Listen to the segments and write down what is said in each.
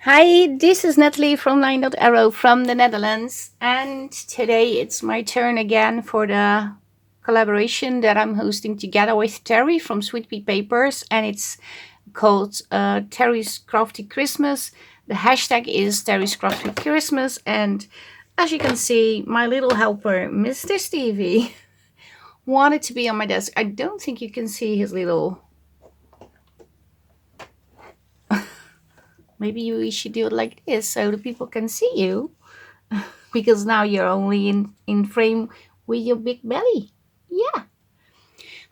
Hi, this is Natalie from LineDotArrow from the Netherlands, and today it's my turn again for the collaboration that I'm hosting together with Teri from Sweet Pea Papers, and it's called Teri's Crafty Christmas. The hashtag is Teri's Crafty Christmas, and as you can see, my little helper, Mr. Stevie, wanted to be on my desk. I don't think you can see his little. Maybe we should do it like this so the people can see you. Because now you're only in frame with your big belly. Yeah.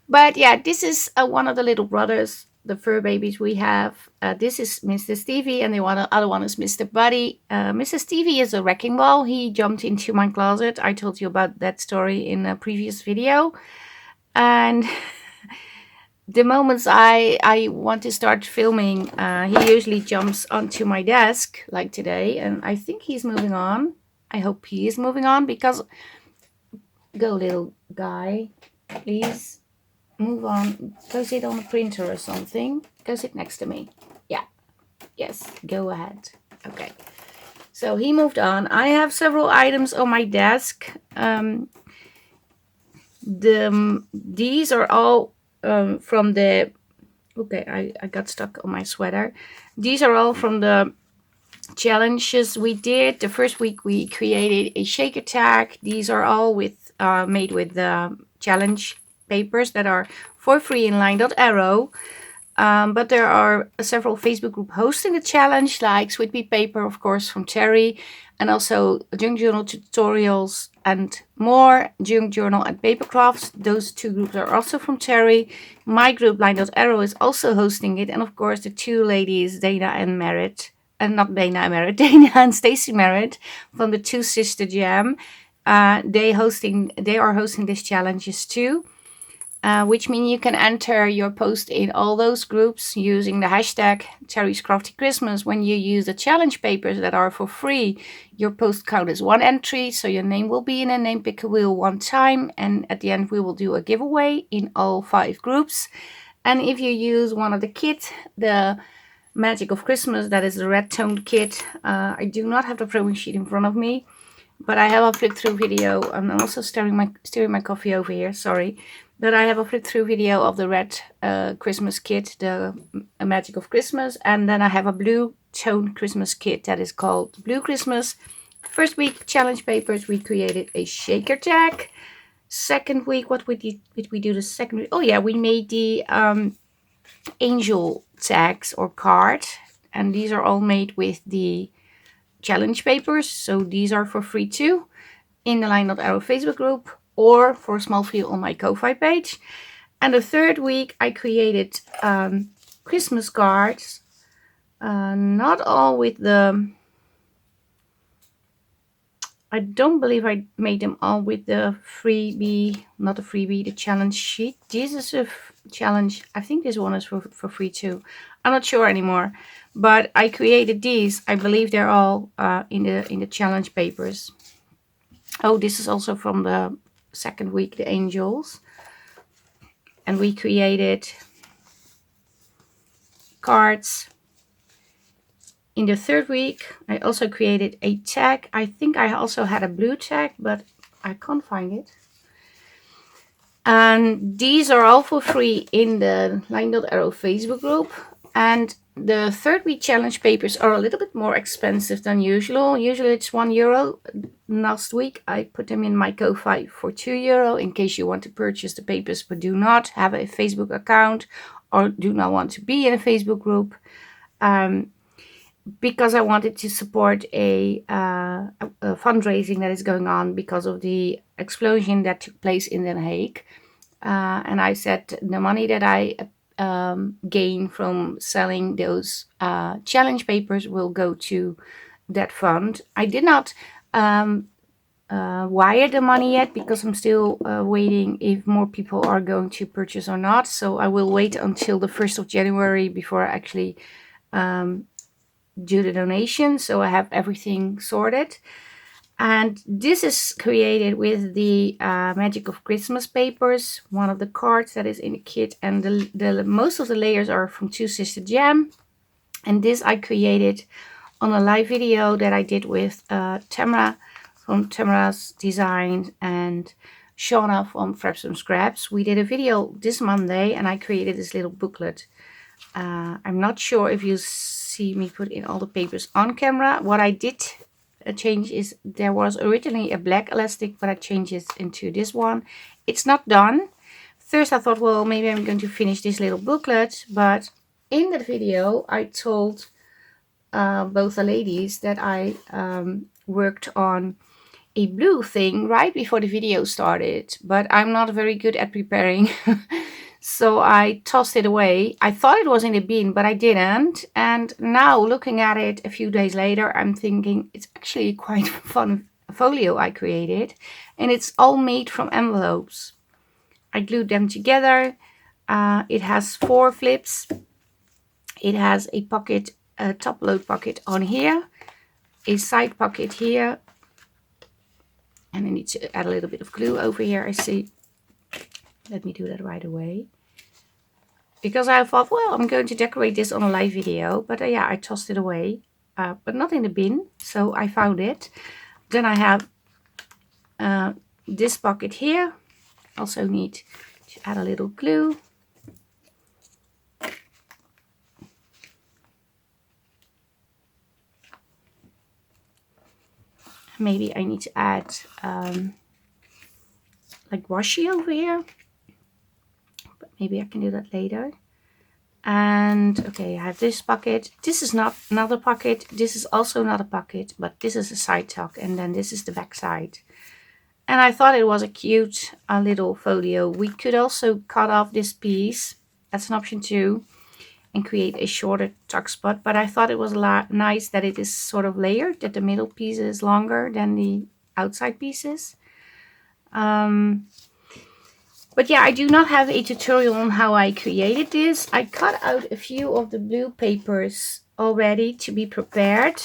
But yeah, this is one of the little brothers, the fur babies we have. This is Mr. Stevie, and the other one is Mr. Buddy. Mr. Stevie is a wrecking ball. He jumped into my closet. I told you about that story in a previous video. And the moments I want to start filming, he usually jumps onto my desk, like today. And I think he's moving on. I hope he is moving on, because go, little guy, please move on. Go sit on a printer or something. Go sit next to me. Yeah. Yes, go ahead. Okay. So he moved on. I have several items on my desk. These are all from the. Okay, I got stuck on my sweater. These are all from the challenges we did. The first week we created a shaker tag. These are all made with the challenge papers that are for free in LineDotArrow. But there are several Facebook groups hosting the challenge, like Sweet Pea Paper, of course, from Teri, and also Junk Journal tutorials and more. Junk Journal and Papercrafts, those two groups are also from Teri. My group, LineDotArrow, is also hosting it, and of course the two ladies, Dana and Merritt, and not Dana and Merritt, Dana and Stacy Merritt from the Two Sister Jam. They are hosting these challenges too. Which means you can enter your post in all those groups using the hashtag Teri's Crafty Christmas. When you use the challenge papers that are for free, your post count is one entry, so your name will be in a name picker wheel one time, and at the end we will do a giveaway in all 5 groups. And if you use one of the kit, the Magic of Christmas, that is the red toned kit, I do not have the promo sheet in front of me, but I have a flip through video. I'm also stirring my coffee over here, sorry. But I have a flip through video of the red Christmas kit, the Magic of Christmas. And then I have a blue tone Christmas kit that is called Blue Christmas. First week challenge papers, we created a shaker tag. Second week, what did we do the second week? Oh yeah, we made the angel tags or card. And these are all made with the challenge papers. So these are for free too in the LineDotArrow Facebook group, or for a small fee on my Ko-Fi page. And the third week I created Christmas cards, not all with the, I don't believe I made them all with the freebie, not the freebie, the challenge sheet. This is a challenge, I think this one is for free too. I'm not sure anymore, but I created these. I believe they're all in the challenge papers. Oh, this is also from the second week, the angels. And we created cards. In the third week, I also created a tag. I think I also had a blue tag, but I can't find it. And these are all for free in the LineDotArrow Facebook group. And the third week challenge papers are a little bit more expensive than usual. Usually it's €1. Last week I put them in my Ko-Fi for €2 in case you want to purchase the papers but do not have a Facebook account or do not want to be in a Facebook group. Because I wanted to support a fundraising that is going on because of the explosion that took place in Den Haag. And I said the money that I gain from selling those challenge papers will go to that fund. I did not wire the money yet because I'm still waiting if more people are going to purchase or not. So I will wait until the 1st of January before I actually do the donation. So I have everything sorted. And this is created with the Magic of Christmas papers, one of the cards that is in the kit, and the most of the layers are from Two Sister Jam. And this I created on a live video that I did with Tamara from Tamara's Design and Shauna from Fraps from Scraps. We did a video this Monday and I created this little booklet. I'm not sure if you see me put in all the papers on camera. What I did change is there was originally a black elastic, but I changed it into this one. It's not done. First I thought, well, maybe I'm going to finish this little booklet, but in that video I told both the ladies that I worked on a blue thing right before the video started, but I'm not very good at preparing. So I tossed it away. I thought it was in the bin, but I didn't. And now looking at it a few days later, I'm thinking it's actually quite fun folio I created. And it's all made from envelopes. I glued them together. It has 4 flips. It has a pocket, a top load pocket on here, a side pocket here. And I need to add a little bit of glue over here, I see. Let me do that right away. Because I thought, well, I'm going to decorate this on a live video. But yeah, I tossed it away. But not in the bin. So I found it. Then I have this pocket here. Also need to add a little glue. Maybe I need to add like washi over here. But maybe I can do that later. And okay, I have this pocket. This is not another pocket. This is also not a pocket, but this is a side tuck. And then this is the back side. And I thought it was a cute little folio. We could also cut off this piece. That's an option too. And create a shorter tuck spot. But I thought it was nice that it is sort of layered. That the middle piece is longer than the outside pieces. But yeah, I do not have a tutorial on how I created this. I cut out a few of the blue papers already to be prepared.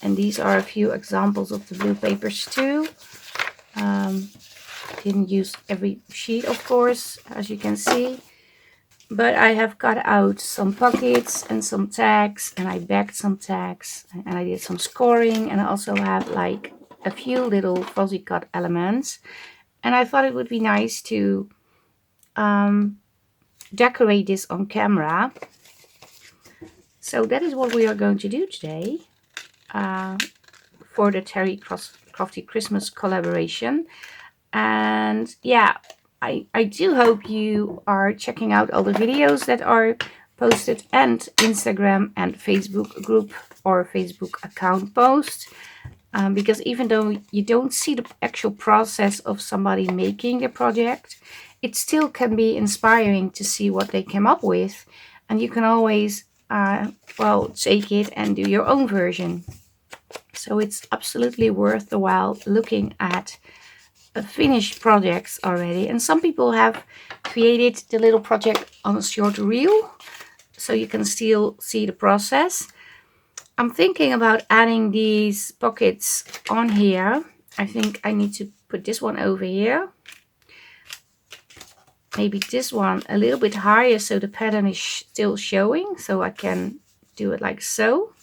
And these are a few examples of the blue papers too. Didn't use every sheet, of course, as you can see. But I have cut out some pockets and some tags. And I backed some tags. And I did some scoring. And I also have like a few little fuzzy cut elements. And I thought it would be nice to decorate this on camera. So that is what we are going to do today for the Teri Crafty Christmas collaboration. And yeah, I do hope you are checking out all the videos that are posted and Instagram and Facebook group or Facebook account post. Because even though you don't see the actual process of somebody making the project, it still can be inspiring to see what they came up with. And you can always, well, take it and do your own version. So it's absolutely worth the while looking at finished projects already. And some people have created the little project on a short reel, so you can still see the process. I'm thinking about adding these pockets on here. I think I need to put this one over here. Maybe this one a little bit higher so the pattern is still showing. So I can do it like so.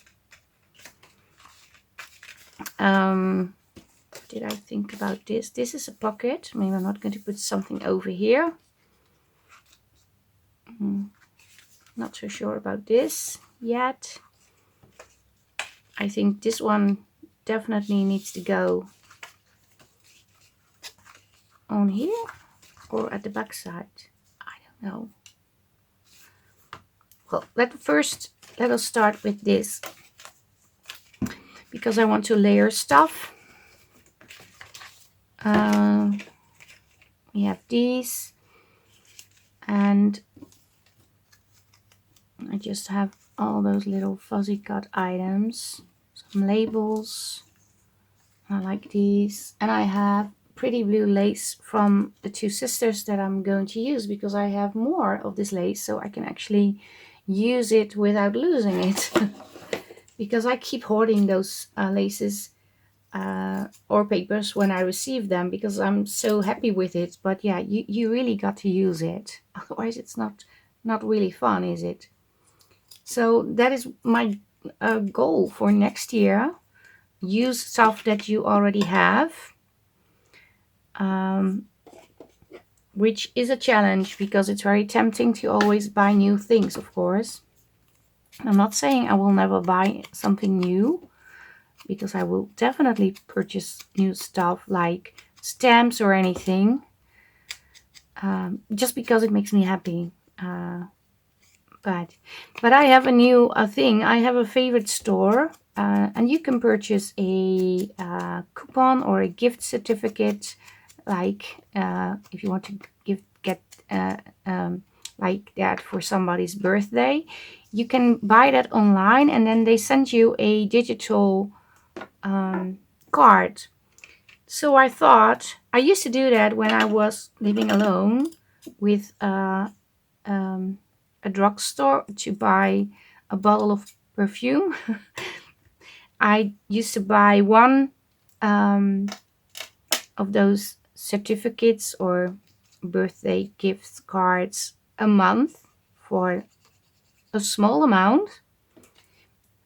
Did I think about this? This is a pocket. Maybe I'm not going to put something over here. Not so sure about this yet. I think this one definitely needs to go on here or at the back side. I don't know. Well, let us start with this because I want to layer stuff. We have these and I just have all those little fuzzy cut items. Some labels. I like these. And I have pretty blue lace from the two sisters that I'm going to use because I have more of this lace so I can actually use it without losing it. Because I keep hoarding those laces or papers when I receive them because I'm so happy with it. But yeah, you really got to use it. Otherwise it's not really fun, is it? So that is my a goal for next year. Use stuff that you already have, which is a challenge because it's very tempting to always buy new things, of course. I'm not saying I will never buy something new, because I will definitely purchase new stuff like stamps or anything, just because it makes me happy. But I have a new thing. I have a favorite store, and you can purchase a coupon or a gift certificate, like if you want to get like that for somebody's birthday. You can buy that online, and then they send you a digital card. So I thought, I used to do that when I was living alone with a drugstore to buy a bottle of perfume. I used to buy one of those certificates or birthday gift cards a month for a small amount.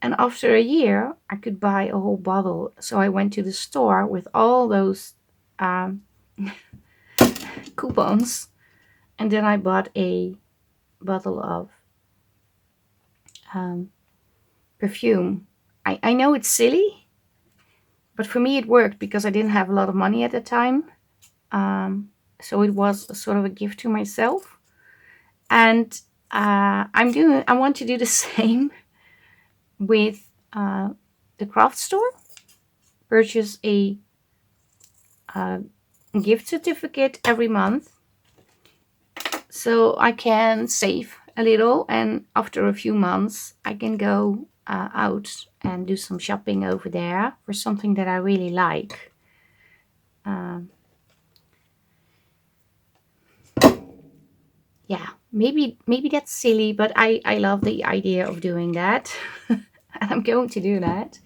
And after a year, I could buy a whole bottle. So I went to the store with all those coupons, and then I bought a bottle of perfume. I know it's silly, but for me it worked because I didn't have a lot of money at the time. So it was a sort of a gift to myself. And I want to do the same with the craft store. Purchase a gift certificate every month, so I can save a little, and after a few months I can go out and do some shopping over there for something that I really like. Yeah, maybe that's silly, but I love the idea of doing that. And I'm going to do that.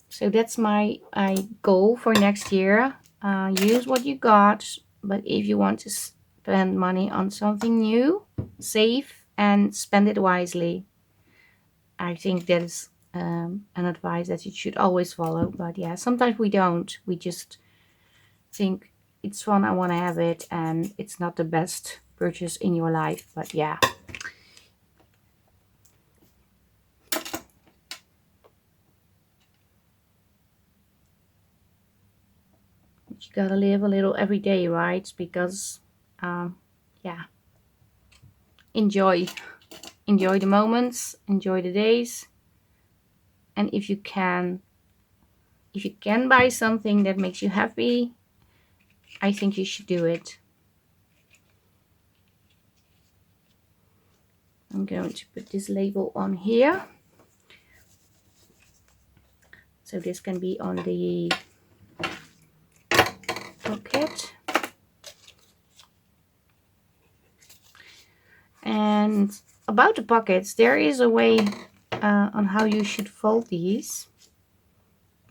So that's my goal for next year. Use what you got, but if you want to spend money on something new, save and spend it wisely. I think that is an advice that you should always follow. But yeah, sometimes we don't. We just think it's fun, I want to have it, and it's not the best purchase in your life. But yeah. You gotta live a little every day, right? Because yeah, enjoy the moments, enjoy the days. And if you can buy something that makes you happy, I think you should do it. I'm going to put this label on here, so this can be on the pocket. And about the pockets, there is a way on how you should fold these,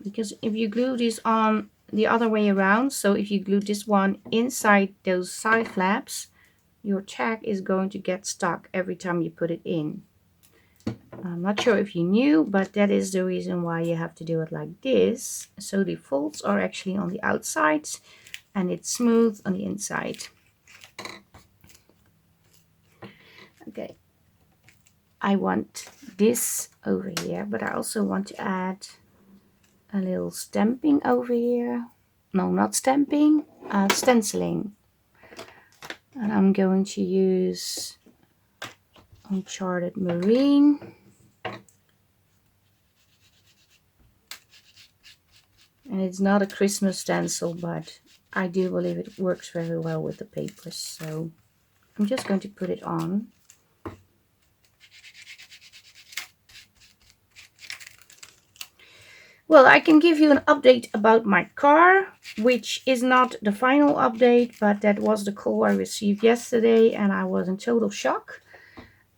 because if you glue this on the other way around, so if you glue this one inside those side flaps, your tag is going to get stuck every time you put it in. I'm not sure if you knew, but that is the reason why you have to do it like this. So the folds are actually on the outside and it's smooth on the inside. Okay, I want this over here, but I also want to add a little stamping over here. No, not stamping, stenciling. And I'm going to use Uncharted Marine. And it's not a Christmas stencil, but I do believe it works very well with the papers. So I'm just going to put it on. Well, I can give you an update about my car, which is not the final update, but that was the call I received yesterday, and I was in total shock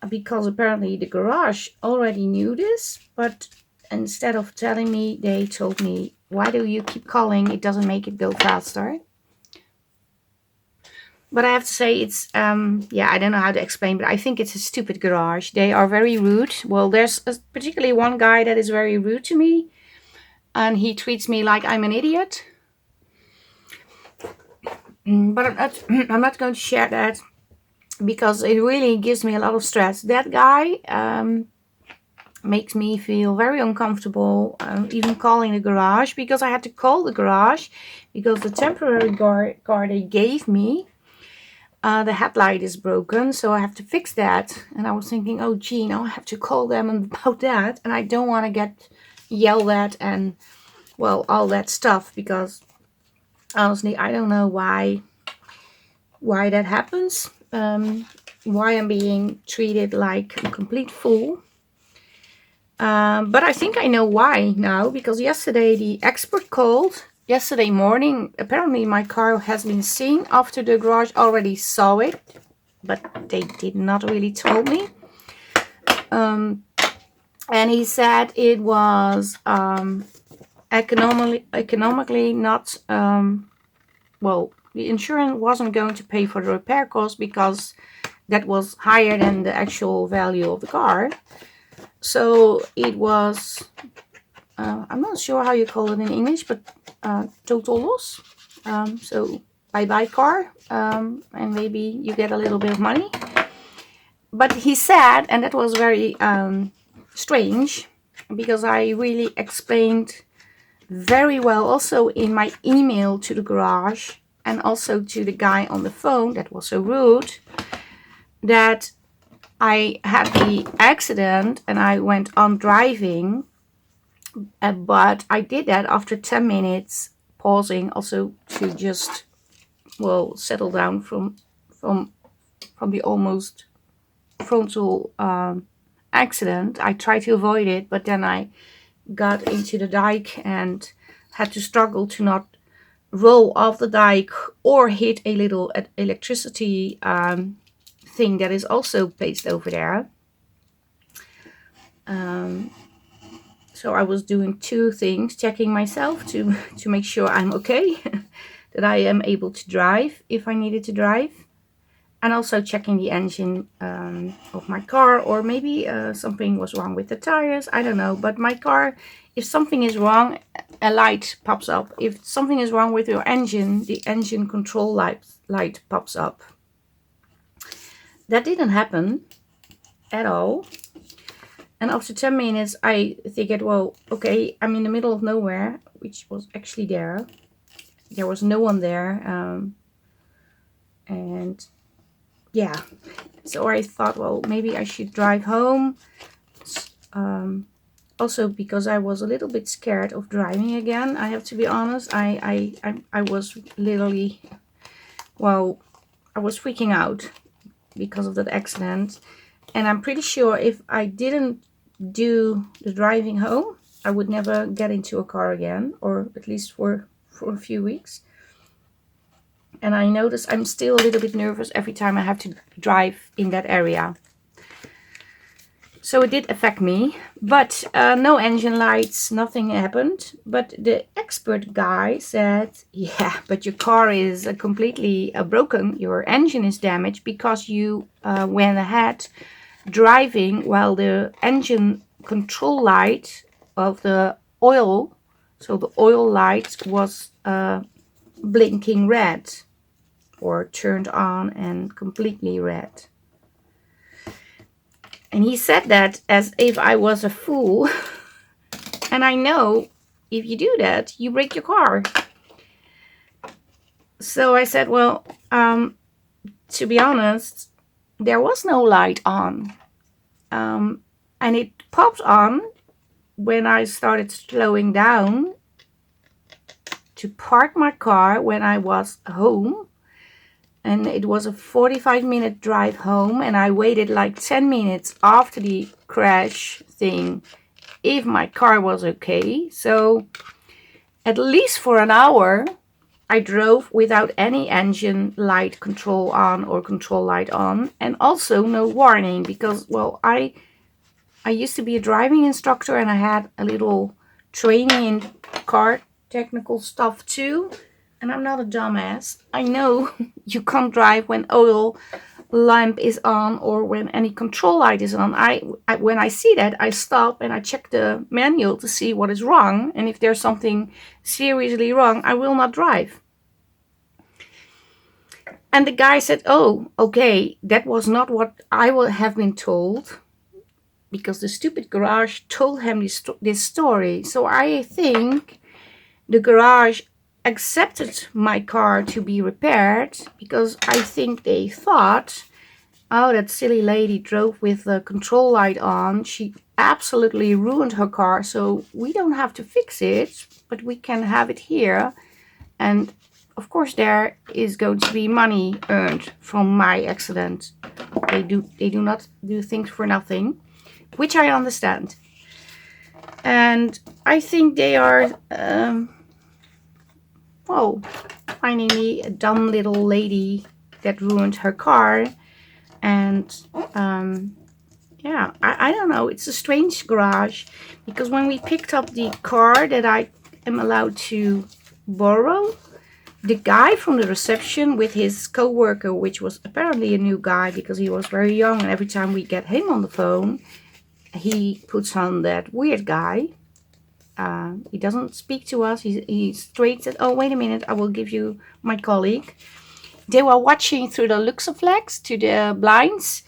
because apparently the garage already knew this, but instead of telling me, they told me, why do you keep calling? It doesn't make it go faster. But I have to say it's, yeah, I don't know how to explain, but I think it's a stupid garage. They are very rude. Well, there's particularly one guy that is very rude to me, and he treats me like I'm an idiot. But I'm not going to share that because it really gives me a lot of stress. That guy makes me feel very uncomfortable, even calling the garage, because I had to call the garage because the temporary car they gave me, the headlight is broken, so I have to fix that. And I was thinking, oh gee, now I have to call them about that, and I don't want to get yelled at and, well, all that stuff, because honestly I don't know why that happens, why I'm being treated like a complete fool. But I think I know why now, because yesterday the expert called. Yesterday morning, apparently my car has been seen after the garage already saw it, but they did not really tell me. And he said it was economically not, well, the insurance wasn't going to pay for the repair cost because that was higher than the actual value of the car. So it was, I'm not sure how you call it in English, but total loss. So bye-bye car, and maybe you get a little bit of money. But he said, and that was very strange, because I really explained very well also in my email to the garage and also to the guy on the phone that was so rude, that I had the accident and I went on driving, but I did that after 10 minutes pausing also to just, well, settle down from the almost frontal accident. I tried to avoid it, but then I got into the dike and had to struggle to not roll off the dike or hit a little electricity thing that is also placed over there. So I was doing two things: checking myself to make sure I'm okay, that I am able to drive if I needed to drive, and also checking the engine of my car, or maybe something was wrong with the tires. I don't know, but my car, if something is wrong, a light pops up. If something is wrong with your engine, the engine control light pops up. That didn't happen at all. And after 10 minutes, I figured, well, okay, I'm in the middle of nowhere, which was actually there. There was no one there. And yeah, so I thought, well, maybe I should drive home. Also because I was a little bit scared of driving again, I have to be honest. I was literally, well, I was freaking out because of that accident. And I'm pretty sure if I didn't do the driving home, I would never get into a car again, or at least for a few weeks. And I notice I'm still a little bit nervous every time I have to drive in that area. So it did affect me, but no engine lights, nothing happened. But the expert guy said, yeah, but your car is completely broken. Your engine is damaged because you went ahead driving while the engine control light of the oil, so the oil light was blinking red, or turned on and completely red. And he said that as if I was a fool. And I know if you do that, you break your car. So I said, well, to be honest, there was no light on. And it popped on when I started slowing down to park my car when I was home. And it was a 45-minute drive home, and I waited like 10 minutes after the crash thing if my car was okay. So at least for an hour I drove without any engine light control on or control light on, and also no warning, because, well, I used to be a driving instructor and I had a little training in car technical stuff too. and I'm not a dumbass. I know you can't drive when oil lamp is on or when any control light is on. When I see that, I stop and I check the manual to see what is wrong, and if there's something seriously wrong, I will not drive. And the guy said, oh, okay, that was not what I would have been told, because the stupid garage told him this story. So I think the garage accepted my car to be repaired, because I think they thought, oh, that silly lady drove with the control light on. She absolutely ruined her car, so we don't have to fix it, but we can have it here. And of course there is going to be money earned from my accident. They do not do things for nothing, which I understand. And I think they are, well, finding me a dumb little lady that ruined her car. And yeah, I don't know. It's a strange garage, because when we picked up the car that I am allowed to borrow, the guy from the reception with his co-worker, which was apparently a new guy because he was very young, and every time we get him on the phone, he puts on that weird guy. He doesn't speak to us. He straight said, oh, wait a minute, I will give you my colleague. They were watching through the Luxaflex to the blinds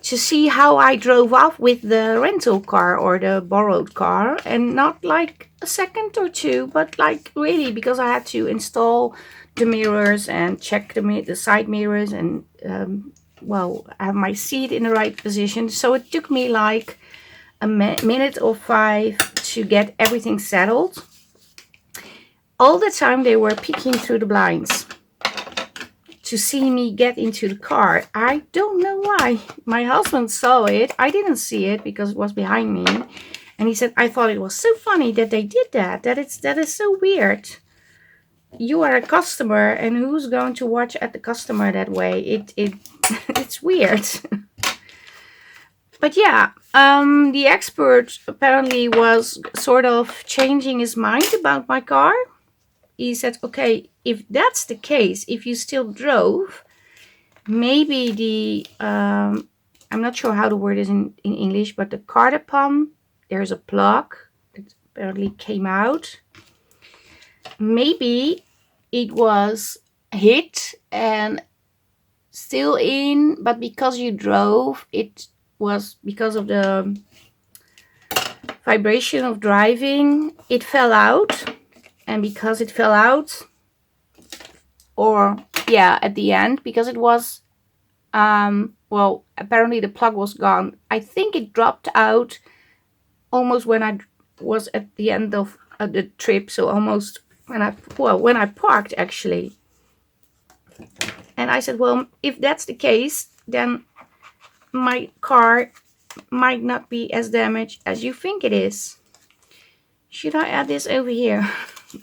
to see how I drove off with the rental car or the borrowed car, and not like a second or two, but like really, because I had to install the mirrors and check the side mirrors and well, have my seat in the right position. So it took me like a minute or 5 to get everything settled. All the time they were peeking through the blinds to see me get into the car. I don't know why. My husband saw it. I didn't see it because it was behind me. And he said, I thought it was so funny that they did that. That is so weird. You are a customer, and who's going to watch at the customer that way? It's weird. But yeah, the expert apparently was sort of changing his mind about my car. He said, okay, if that's the case, if you still drove, maybe the, I'm not sure how the word is in English, but the cardapan, there's a plug that apparently came out. Maybe it was hit and still in, but because you drove, it was because of the vibration of driving, it fell out. And because it fell out, or yeah, at the end, because it was, well, apparently the plug was gone. I think it dropped out almost when I was at the end of the trip. So almost when I parked actually. And I said, well, if that's the case, then my car might not be as damaged as you think it is. Should I add this over here?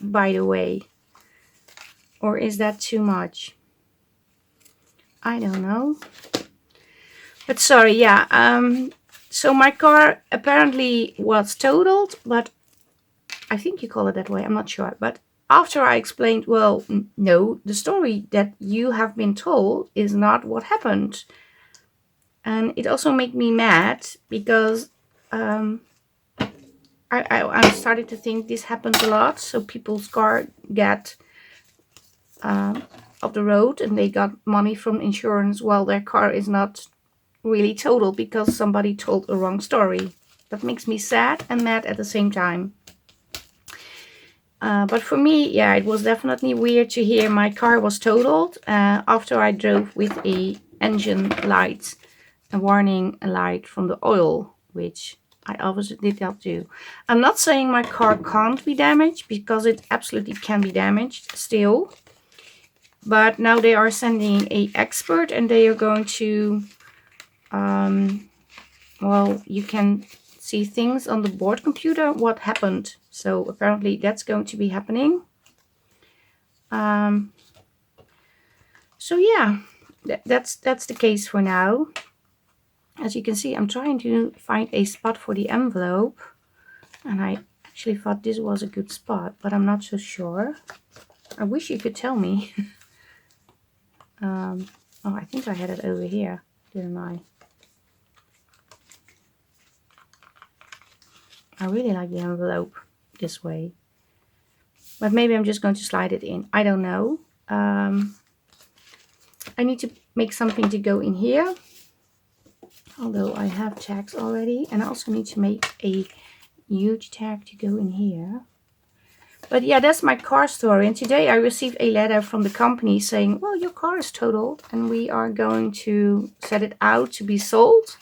By the way, or is that too much? I don't know, but sorry. Yeah, so my car apparently was totaled, but I think you call it that way, I'm not sure. But after I explained, well, no, the story that you have been told is not what happened. And it also made me mad, because I started to think this happens a lot. So people's car get off the road and they got money from insurance while their car is not really totaled because somebody told a wrong story. That makes me sad and mad at the same time. But for me, yeah, it was definitely weird to hear my car was totaled after I drove with a engine light, a warning light from the oil, which I obviously did not do. I'm not saying my car can't be damaged, because it absolutely can be damaged still. But now they are sending an expert, and they are going to, well, you can see things on the board computer what happened. So apparently that's going to be happening. So yeah, that's the case for now. As you can see, I'm trying to find a spot for the envelope, and I actually thought this was a good spot, but I'm not so sure. I wish you could tell me. Oh, I think I had it over here, didn't I? I really like the envelope this way. But maybe I'm just going to slide it in. I don't know. I need to make something to go in here. Although I have tags already. And I also need to make a huge tag to go in here. But yeah, that's my car story. And today I received a letter from the company saying, well, your car is totaled and we are going to set it out to be sold.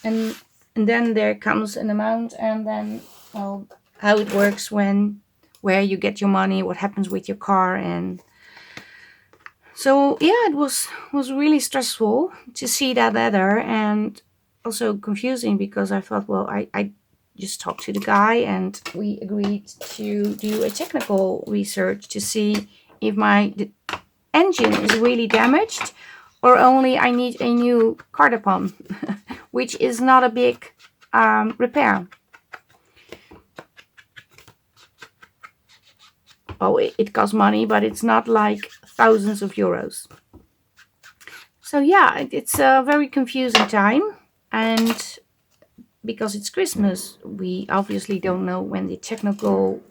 And then there comes an amount, and then, well, how it works, where you get your money, what happens with your car. And so yeah, it was really stressful to see that letter, and also confusing because I thought, well, I just talked to the guy and we agreed to do a technical research to see if the engine is really damaged or only I need a new cardigan, which is not a big repair. Oh, it costs money, but it's not like thousands of euros. So yeah, it's a very confusing time, and because it's Christmas, we obviously don't know when the technical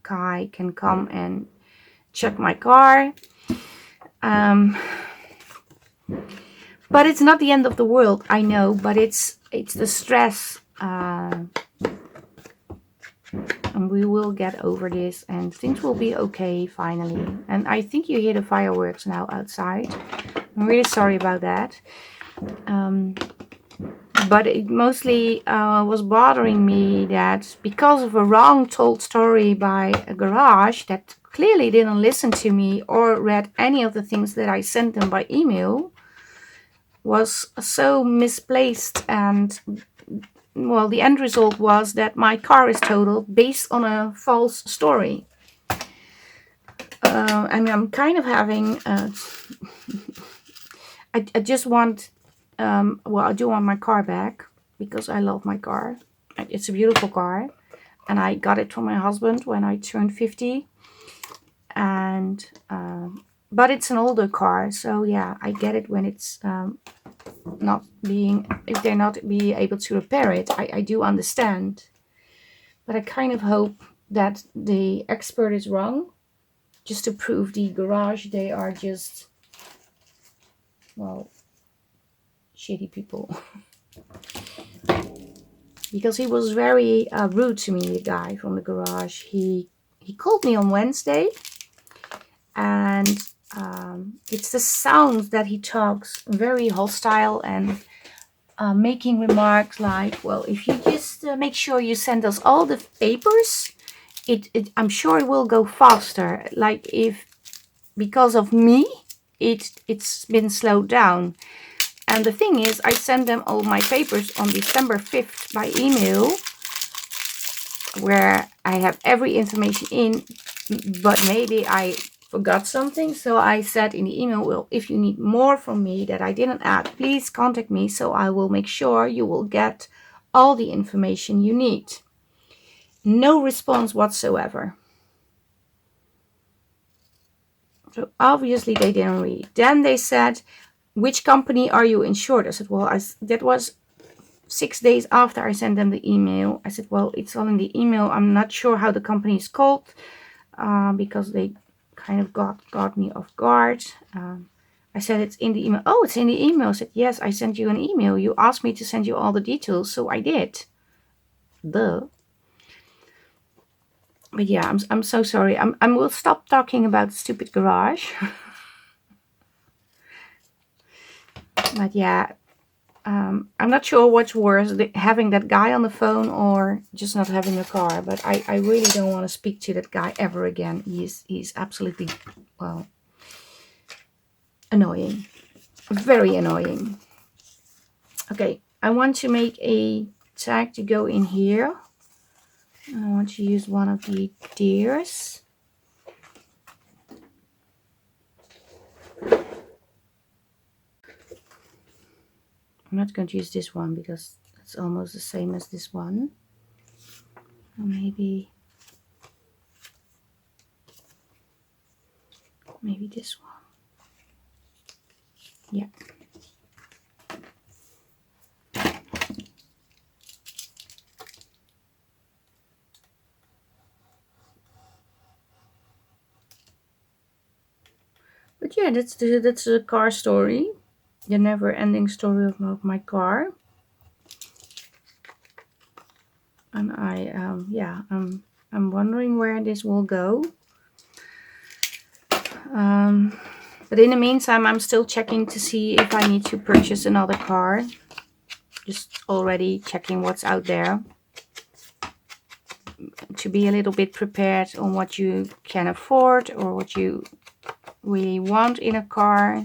guy can come and check my car. But it's not the end of the world, I know, but it's the stress. And we will get over this and things will be okay finally. And I think you hear the fireworks now outside. I'm really sorry about that. But it mostly was bothering me that because of a wrong told story by a garage that clearly didn't listen to me or read any of the things that I sent them by email, was so misplaced. And well, the end result was that my car is totaled based on a false story. And I'm kind of having I just want well, I do want my car back because I love my car. It's a beautiful car, and I got it from my husband when I turned 50. And but it's an older car, so yeah, I get it when it's if they're not be able to repair it. I do understand, but I kind of hope that the expert is wrong, just to prove the garage they are just, well, shitty people. Because he was very rude to me, the guy from the garage. He called me on Wednesday, and it's the sound that he talks very hostile and making remarks like, well, if you just make sure you send us all the papers, I'm sure it will go faster. Like if because of me, it's been slowed down. And the thing is, I sent them all my papers on December 5th by email, where I have every information in, but maybe I forgot something. So I said in the email, well, if you need more from me that I didn't add, please contact me, so I will make sure you will get all the information you need. No response whatsoever. So obviously they didn't read. Then they said, which company are you insured? I said, well, that was 6 days after I sent them the email. I said, well, it's all in the email. I'm not sure how the company is called because they kind of got me off guard. I said, it's in the email. Oh, it's in the email. I said, yes, I sent you an email. You asked me to send you all the details, so I did. Duh. But yeah, I'm so sorry. I will stop talking about the stupid garage. But yeah, I'm not sure what's worse, having that guy on the phone or just not having a car. But I really don't want to speak to that guy ever again. He's absolutely, well, annoying. Very annoying. Okay, I want to make a tag to go in here. I want to use one of the deers. I'm not going to use this one because it's almost the same as this one. Or maybe Maybe this one. Yeah. But yeah, that's the car story. The never-ending story of my car. And I'm wondering where this will go. But in the meantime, I'm still checking to see if I need to purchase another car. Just already checking what's out there. To be a little bit prepared on what you can afford or what you really want in a car.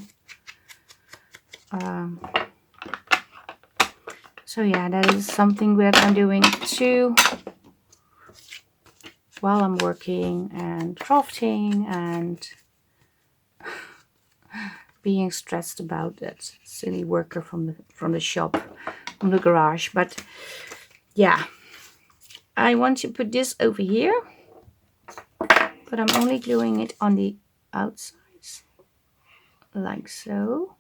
So yeah, that is something that I'm doing too. While I'm working and crafting and being stressed about that silly worker from the shop, from the garage. But yeah, I want to put this over here, but I'm only gluing it on the outsides, like so.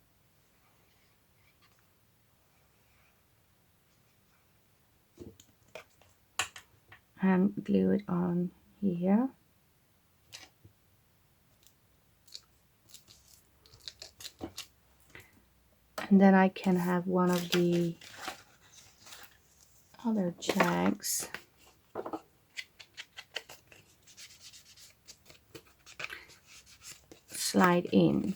And glue it on here. And then I can have one of the other tags slide in.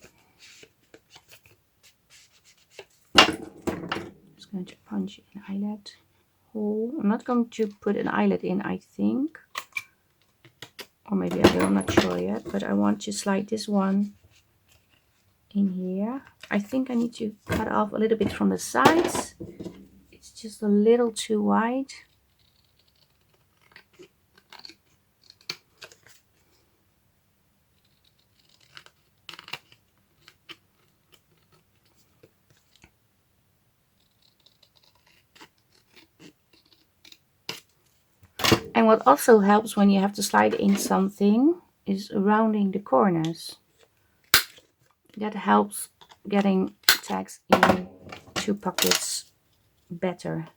Just going to punch an eyelet hole. I'm not going to put an eyelet in, I think. Or maybe I will, I'm not sure yet. But I want to slide this one in here. I think I need to cut off a little bit from the sides. It's just a little too wide. And what also helps when you have to slide in something is rounding the corners. That helps getting tags in two pockets better.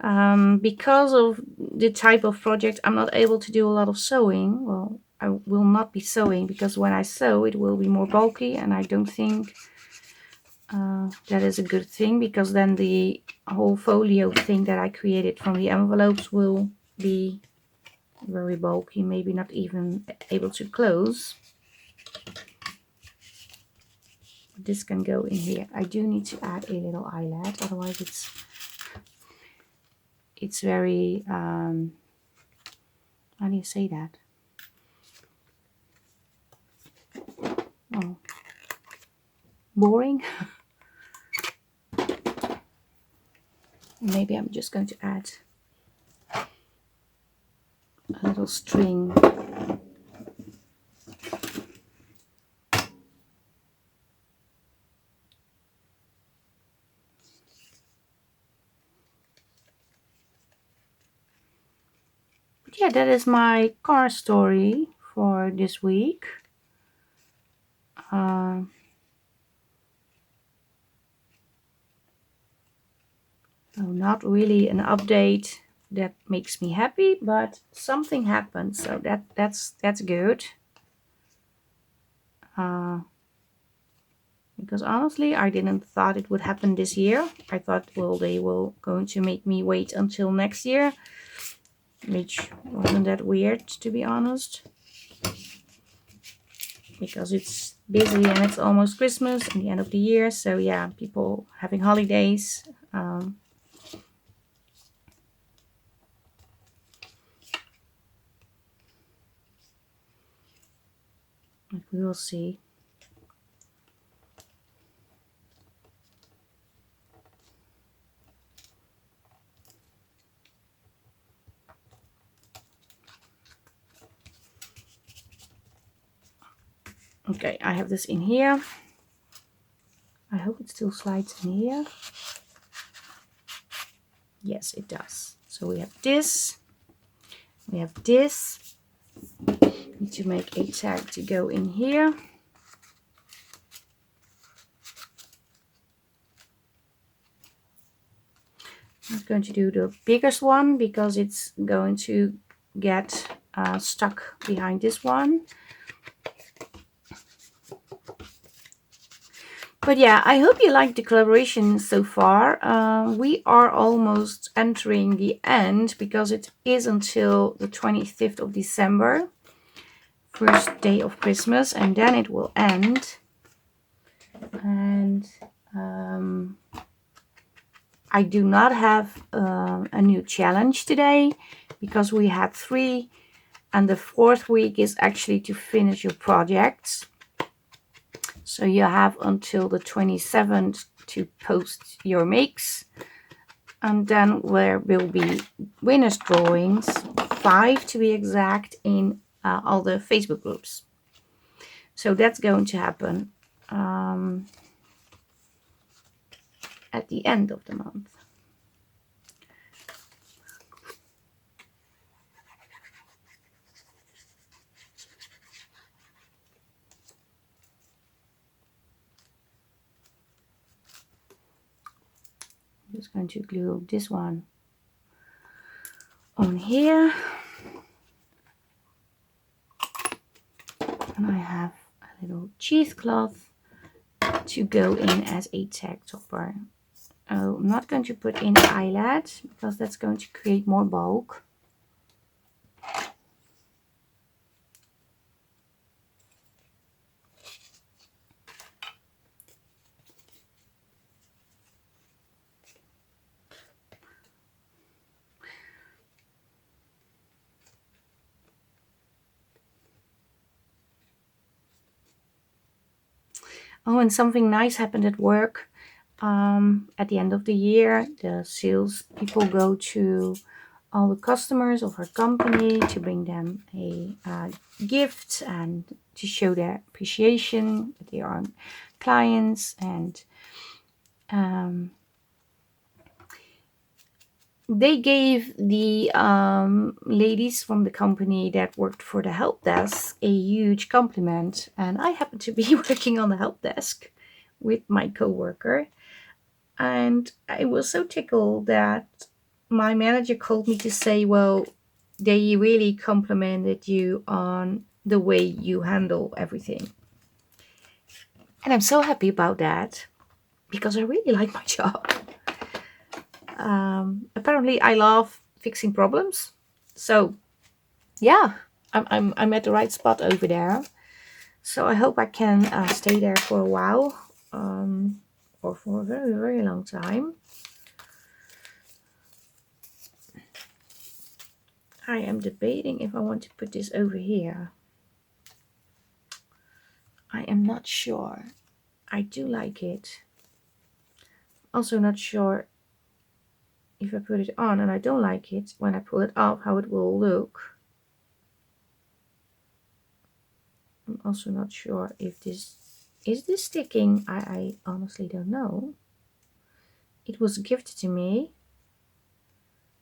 Because of the type of project, I'm not able to do a lot of sewing. Well, I will not be sewing because when I sew it will be more bulky, and I don't think that is a good thing, because then the whole folio thing that I created from the envelopes will be very bulky, maybe not even able to close. This can go in here. I do need to add a little eyelet, otherwise it's very how do you say that? Oh, boring. Maybe I'm just going to add a little string. But yeah, that is my car story for this week. So not really an update that makes me happy, but something happened, so that's good. Because honestly, I didn't thought it would happen this year. I thought, well, they will going to make me wait until next year, which wasn't that weird, to be honest. Because it's busy and it's almost Christmas and the end of the year, so yeah, people having holidays. But we will see. Okay, I have this in here. I hope it still slides in here. Yes, it does. So we have this. We have this. Need to make a tag to go in here. not going to do the biggest one because it's going to get stuck behind this one. But yeah, I hope you liked the collaboration so far. We are almost entering the end because it is until the 25th of December, first day of Christmas, and then it will end. And I do not have a new challenge today because we had 3, and the 4th week is actually to finish your projects. So you have until the 27th to post your makes, and then there will be winners drawings, 5 to be exact, in all the Facebook groups. So that's going to happen at the end of the month. I'm just going to glue this one on here. And I have a little cheesecloth to go in as a tag topper. Oh, I'm not going to put in the eyelet because that's going to create more bulk. Oh, and something nice happened at work. At the end of the year, the sales people go to all the customers of our company to bring them a gift and to show their appreciation that they are clients. And they gave the ladies from the company that worked for the help desk a huge compliment. And I happened to be working on the help desk with my coworker. And I was so tickled that my manager called me to say, well, they really complimented you on the way you handle everything. And I'm so happy about that because I really like my job. Apparently I love fixing problems. So yeah, I'm at the right spot over there. So I hope I can stay there for a while, or for a very, very long time. I am debating if I want to put this over here. I am not sure. I do like it. Also not sure if I put it on and I don't like it, when I pull it off, how it will look. I'm also not sure if this is sticking. I honestly don't know. It was gifted to me.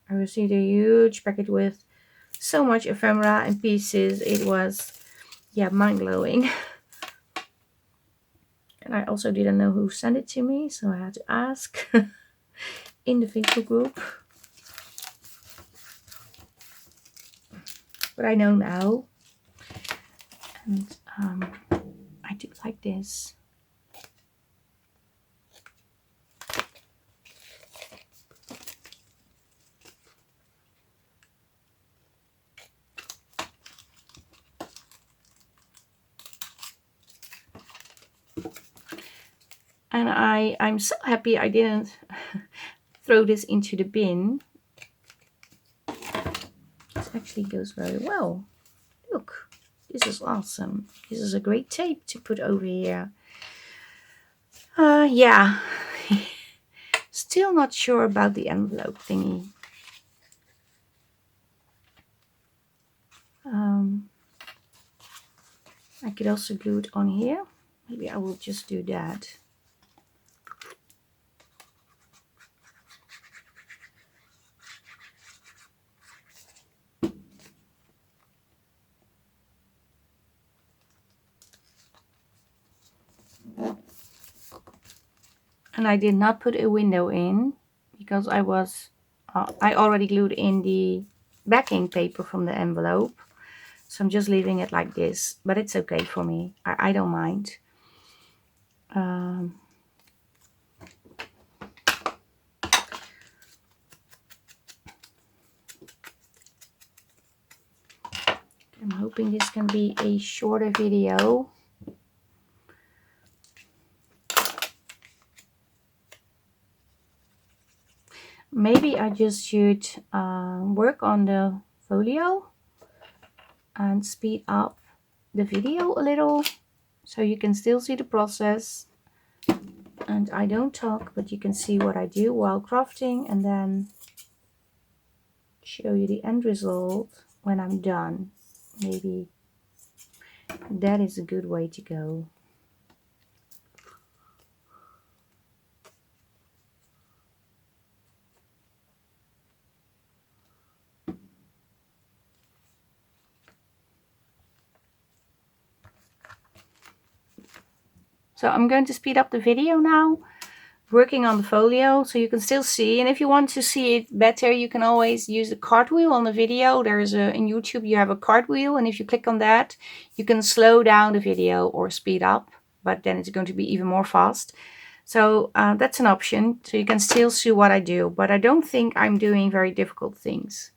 I received a huge packet with so much ephemera and pieces. It was, yeah, mind-blowing. And I also didn't know who sent it to me, so I had to ask in the Facebook group. But I know now. And I do like this. And I'm so happy I didn't throw this into the bin. This actually goes very well. Look, this is awesome. This is a great tape to put over here. Yeah. Still not sure about the envelope thingy. I could also glue it on here. Maybe I will just do that. And I did not put a window in because I was I already glued in the backing paper from the envelope. So I'm just leaving it like this, but it's okay for me. I don't mind. I'm hoping this can be a shorter video. Maybe I just should work on the folio and speed up the video a little so you can still see the process. And I don't talk, but you can see what I do while crafting, and then show you the end result when I'm done. Maybe that is a good way to go. So I'm going to speed up the video now, working on the folio so you can still see. And if you want to see it better, you can always use the cartwheel on the video. There's in YouTube you have a cartwheel, and if you click on that, you can slow down the video or speed up, but then it's going to be even more fast. So that's an option, so you can still see what I do, but I don't think I'm doing very difficult things.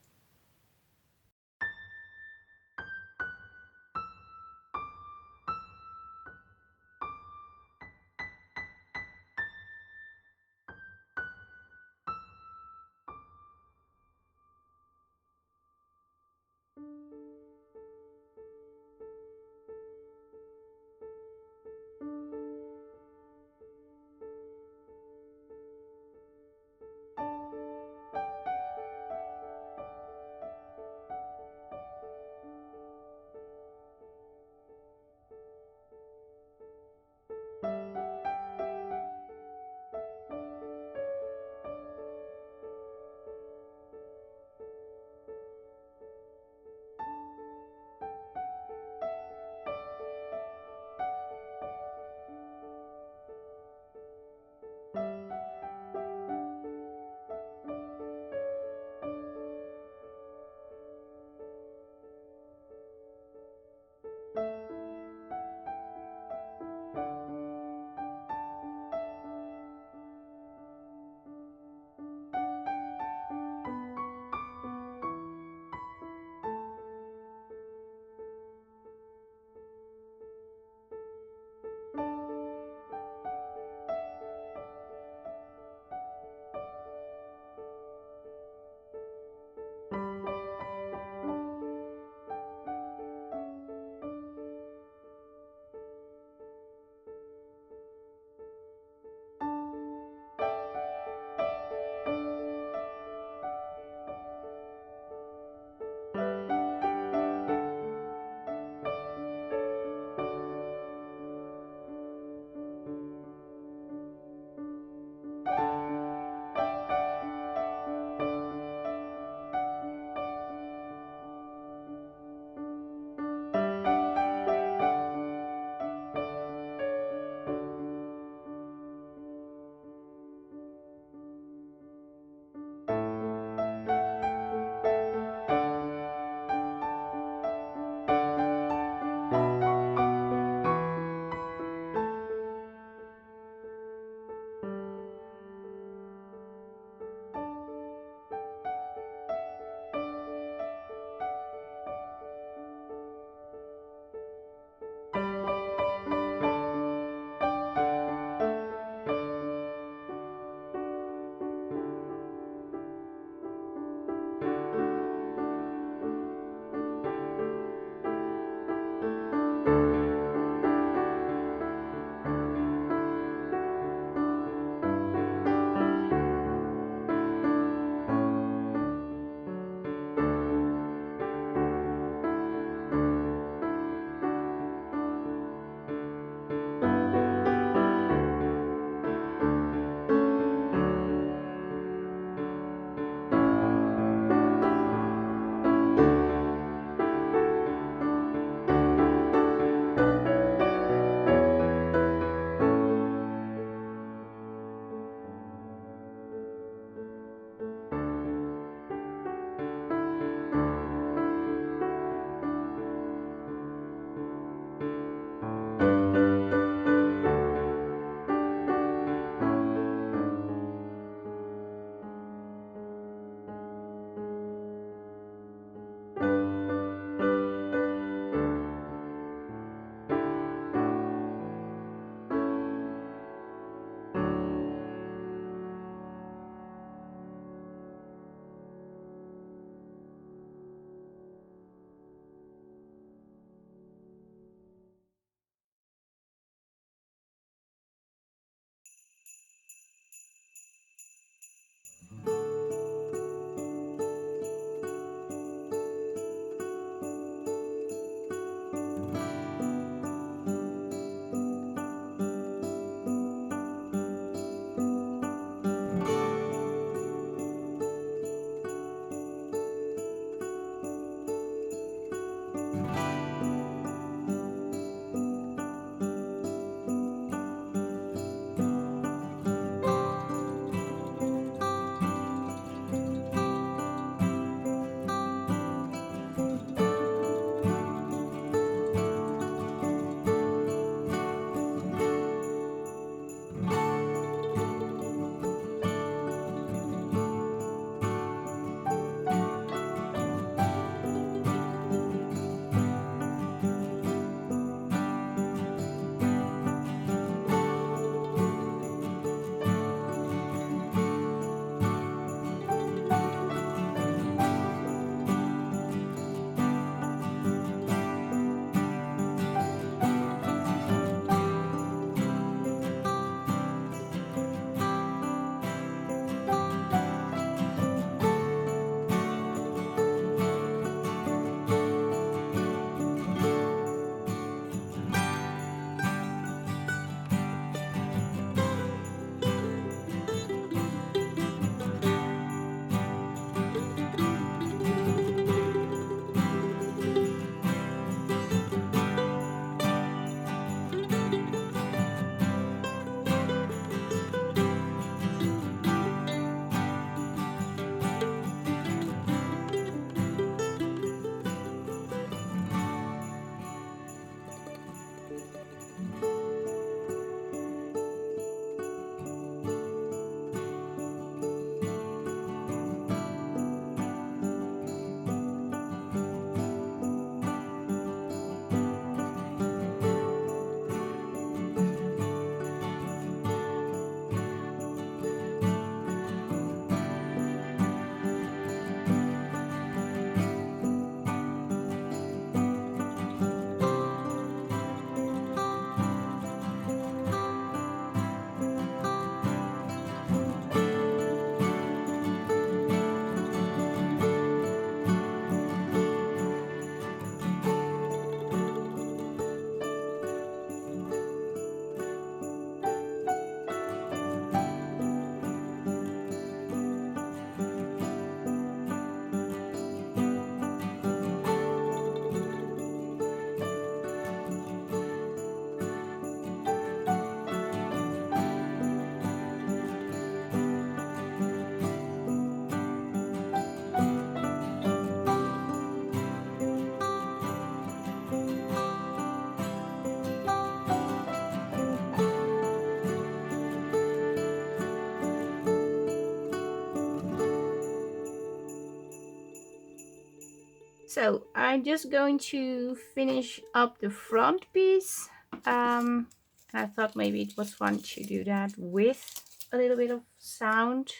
So I'm just going to finish up the front piece. And I thought maybe it was fun to do that with a little bit of sound,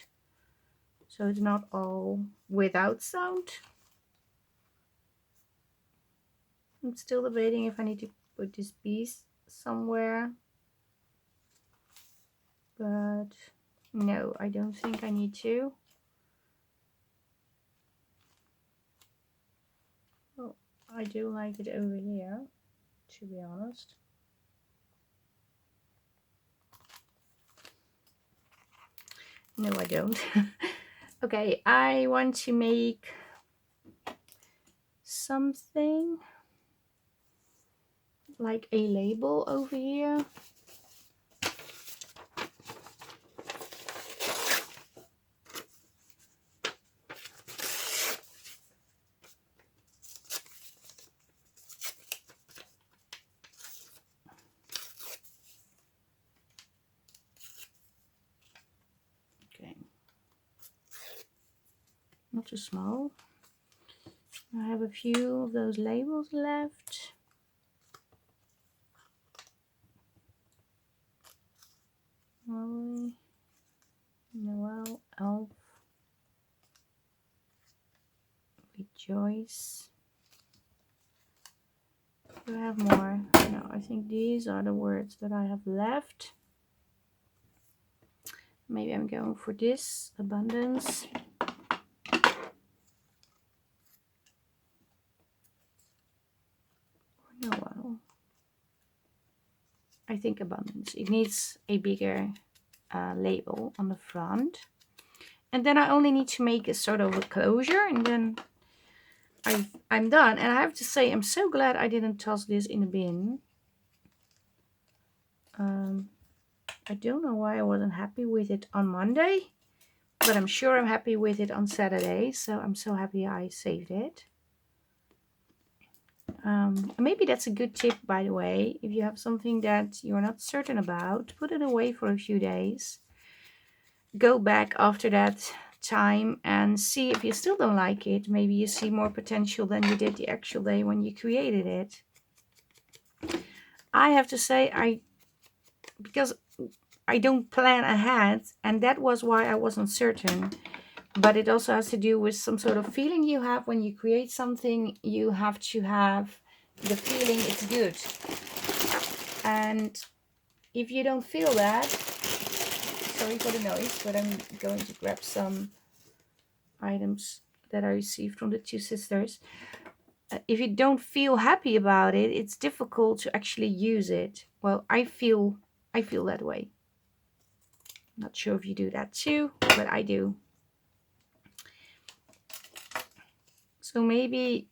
so it's not all without sound. I'm still debating if I need to put this piece somewhere, but no, I don't think I need to. Well, I do like it over here, to be honest. No, I don't. Okay, I want to make something like a label over here. Okay, not too small. I have a few of those labels left. Molly, Noel, Elf, Rejoice. Do I have more? No, I think these are the words that I have left. Maybe I'm going for this, abundance. Or Noel. I think abundance. It needs a bigger label on the front. And then I only need to make a sort of a closure, and then I'm done. And I have to say, I'm so glad I didn't toss this in the bin. I don't know why I wasn't happy with it on Monday, but I'm sure I'm happy with it on Saturday. So I'm so happy I saved it. Maybe that's a good tip, by the way. If you have something that you're not certain about, put it away for a few days. Go back after that time and see if you still don't like it. Maybe you see more potential than you did the actual day when you created it. I have to say, because I don't plan ahead, and that was why I wasn't certain. But it also has to do with some sort of feeling you have when you create something. You have to have the feeling it's good. And if you don't feel that, sorry for the noise, but I'm going to grab some items that I received from the two sisters. If you don't feel happy about it, it's difficult to actually use it. Well, I feel that way. Not sure if you do that too, but I do. So maybe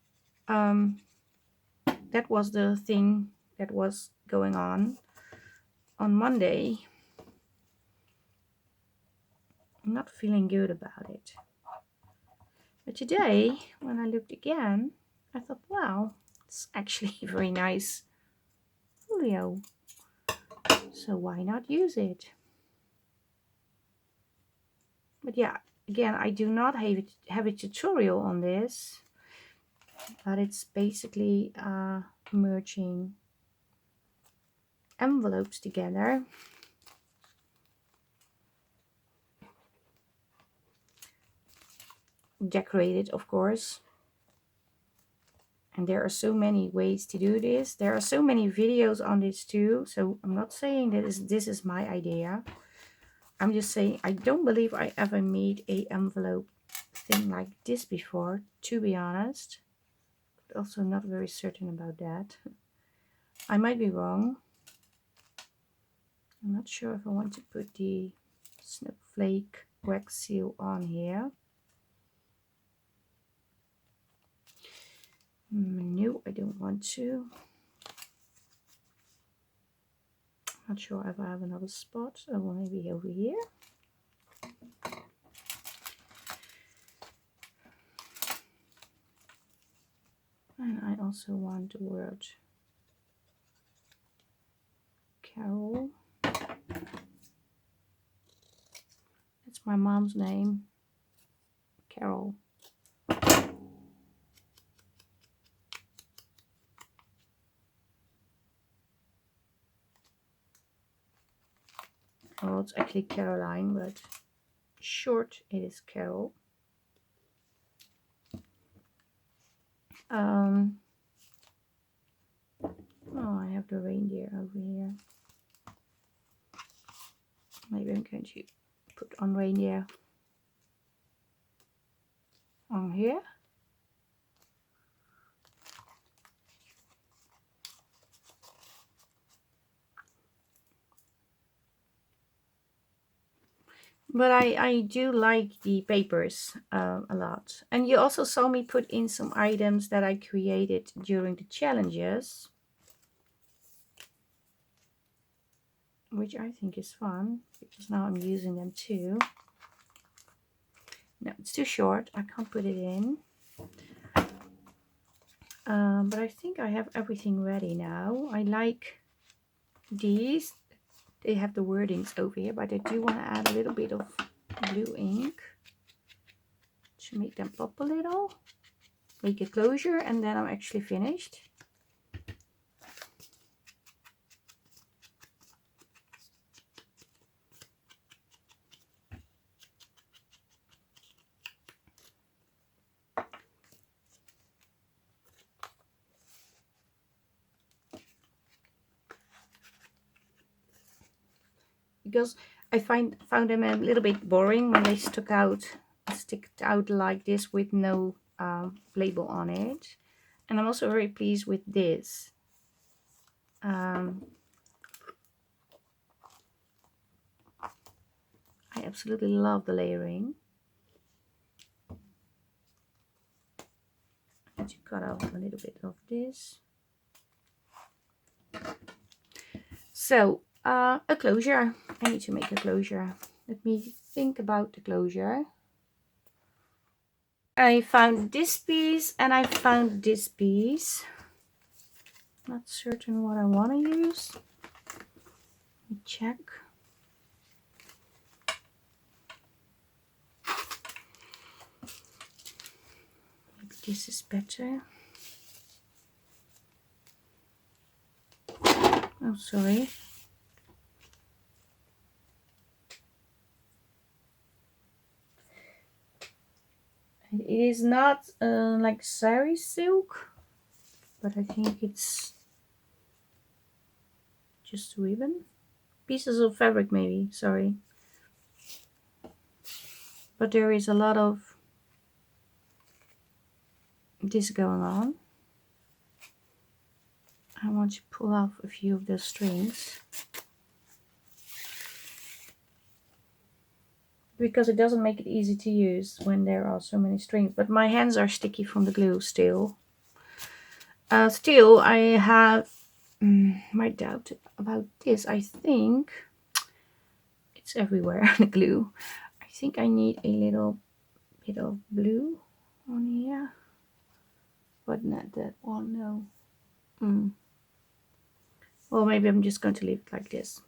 that was the thing that was going on Monday. I'm not feeling good about it. But today, when I looked again, I thought, wow, it's actually a very nice Folio. So why not use it? But yeah, again, I do not have a tutorial on this, but it's basically merging envelopes together. Decorated, of course. And there are so many ways to do this. There are so many videos on this too. So I'm not saying that this is my idea. I'm just saying I don't believe I ever made a envelope thing like this before, to be honest. But also not very certain about that. I might be wrong. I'm not sure if I want to put the snowflake wax seal on here. No, I don't want to. Not sure if I have another spot. Oh, well, maybe over here. And I also want the word Carol. That's my mom's name, Carol. Well, it's actually Caroline, but short it is Carol. Oh, I have the reindeer over here. Maybe I'm going to put on reindeer on here. But I do like the papers a lot. And you also saw me put in some items that I created during the challenges, which I think is fun because now I'm using them too. No, it's too short. I can't put it in. But I think I have everything ready now. I like these. They have the wordings over here, but I do want to add a little bit of blue ink to make them pop a little. Make a closure, and then I'm actually finished. Because I found them a little bit boring when they stick out like this with no label on it. And I'm also very pleased with this. I absolutely love the layering. I need to cut out a little bit of this. So a closure. I need to make a closure. Let me think about the closure. I found this piece and I found this piece. Not certain what I want to use. Let me check. Maybe this is better. Oh, sorry. It is not like sari silk, but I think it's just ribbon. Pieces of fabric maybe, sorry. But there is a lot of this going on. I want to pull off a few of those strings, because it doesn't make it easy to use when there are so many strings. But my hands are sticky from the glue still. Still, I have my doubt about this. I think it's everywhere, the glue. I think I need a little bit of blue on here, but not that one, no. Well, maybe I'm just going to leave it like this.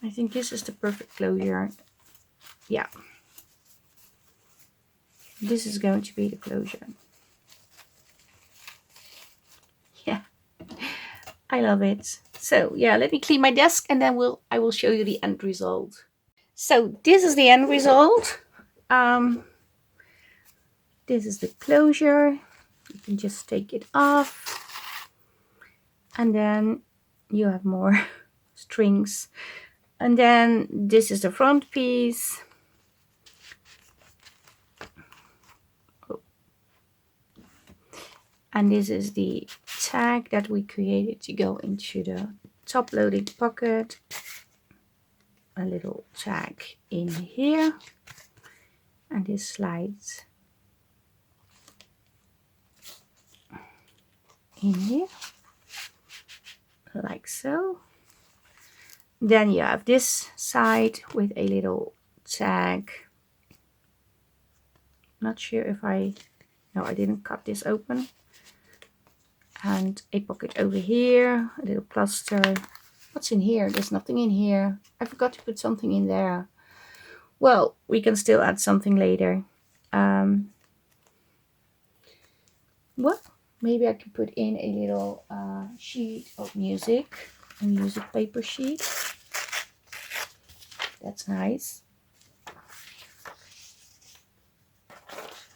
I think this is the perfect closure. Yeah. This is going to be the closure. Yeah. I love it. So yeah, let me clean my desk and then I will show you the end result. So this is the end result. This is the closure. You can just take it off. And then you have more strings. And then this is the front piece. And this is the tag that we created to go into the top loading pocket. A little tag in here. And this slides in here. Like so. Then you have this side with a little tag. Not sure if no, I didn't cut this open. And a pocket over here, a little cluster. What's in here? There's nothing in here. I forgot to put something in there. Well, we can still add something later. Well, maybe I can put in a little sheet of music, a music paper sheet. That's nice.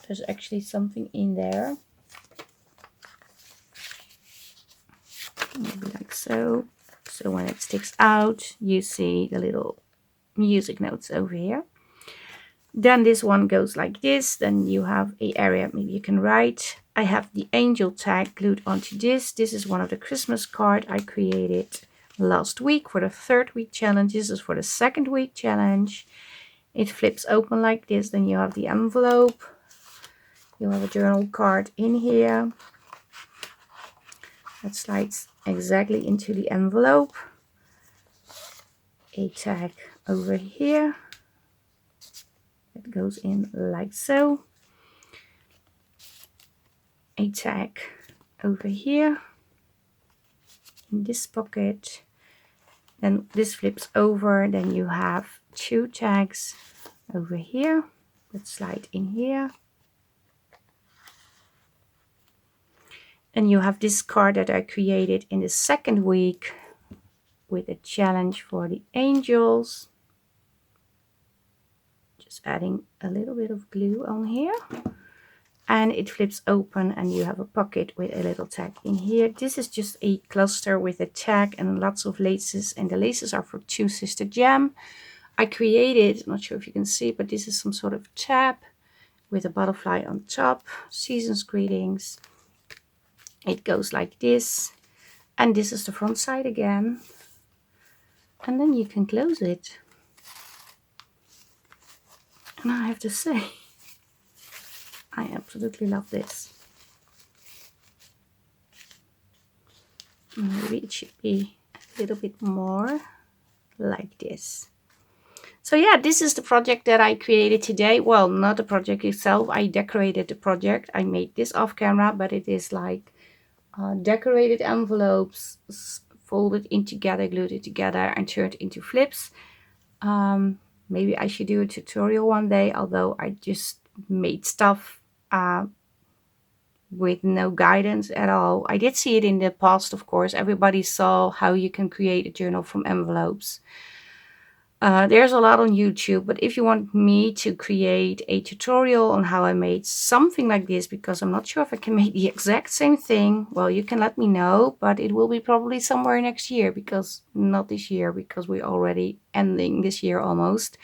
There's actually something in there. Maybe like so. So when it sticks out, you see the little music notes over here. Then this one goes like this. Then you have an area, maybe you can write. I have the angel tag glued onto this. This is one of the Christmas cards I created last week for the 3rd week challenge. This is for the 2nd week challenge. It flips open like this. Then you have the envelope. You have a journal card in here. That slides exactly into the envelope. A tag over here. It goes in like so. A tag over here in this pocket. Then this flips over. Then you have 2 tags over here that slide in here. And you have this card that I created in the 2nd week with a challenge for the angels. Just adding a little bit of glue on here. And it flips open and you have a pocket with a little tag in here. This is just a cluster with a tag and lots of laces. And the laces are for 2 Sister Jam. I created, not sure if you can see, but this is some sort of tab with a butterfly on top. Season's greetings. It goes like this. And this is the front side again. And then you can close it. And I have to say, I absolutely love this. Maybe it should be a little bit more like this. So yeah, this is the project that I created today. Well, not the project itself. I decorated the project. I made this off camera, but it is like decorated envelopes folded in together, glued it together and turned into flips. Maybe I should do a tutorial one day, although I just made stuff with no guidance at all. I did see it in the past, of course. Everybody saw how you can create a journal from envelopes. There's a lot on YouTube, but if you want me to create a tutorial on how I made something like this, because I'm not sure if I can make the exact same thing, well, you can let me know, but it will be probably somewhere next year, because not this year, because we're already ending this year almost.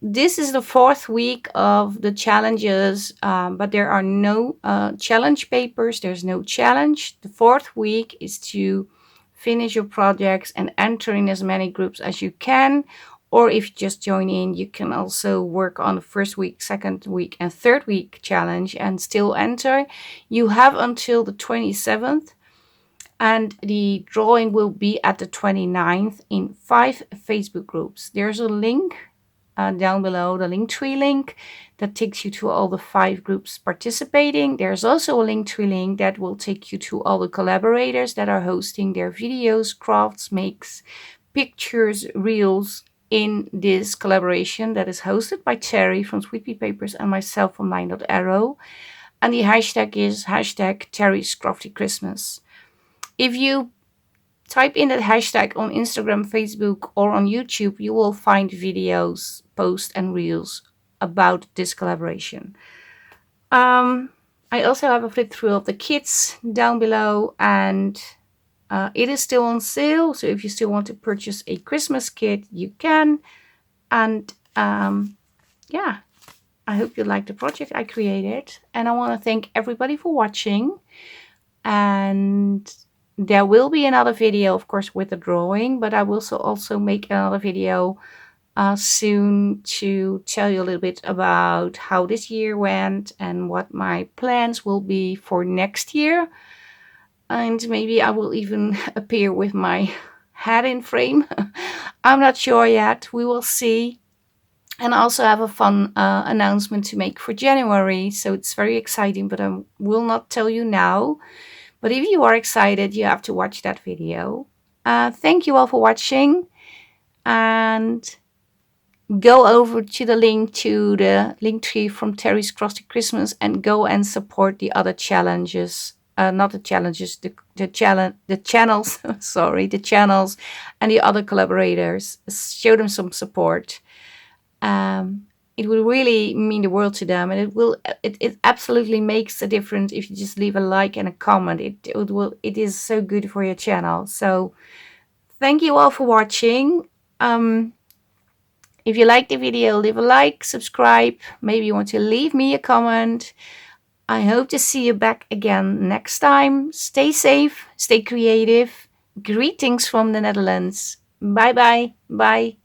This is the 4th week of the challenges, but there are no challenge papers. There's no challenge. The 4th week is to finish your projects and enter in as many groups as you can. Or if you just join in, you can also work on the 1st week, 2nd week and 3rd week challenge and still enter. You have until the 27th. And the drawing will be at the 29th in 5 Facebook groups. There's a link down below the LinkTree link that takes you to all the 5 groups participating. There's also a LinkTree link that will take you to all the collaborators that are hosting their videos, crafts, makes, pictures, reels in this collaboration that is hosted by Teri from Sweet Pea Papers and myself from LineDotArrow. And the hashtag is hashtag Teri's Crafty Christmas. If you type in that hashtag on Instagram, Facebook, or on YouTube, you will find videos, posts, and reels about this collaboration. I also have a flip through of the kits down below, and it is still on sale. So if you still want to purchase a Christmas kit, you can. And yeah, I hope you like the project I created. And I want to thank everybody for watching. And there will be another video, of course, with the drawing, but I will also make another video soon to tell you a little bit about how this year went and what my plans will be for next year. And maybe I will even appear with my head in frame. I'm not sure yet. We will see. And I also have a fun announcement to make for January. So it's very exciting, but I will not tell you now. But if you are excited, you have to watch that video. Thank you all for watching. And go over to the link to the LinkTree from Teri's Crafty Christmas and go and support the other challenges. Not the challenges, the channels, sorry, the channels and the other collaborators. Show them some support. It will really mean the world to them, and it absolutely makes a difference if you just leave a like and a comment. It is so good for your channel. So thank you all for watching. If you like the video, leave a like, subscribe. Maybe you want to leave me a comment. I hope to see you back again next time. Stay safe, stay creative. Greetings from the Netherlands. Bye bye. Bye.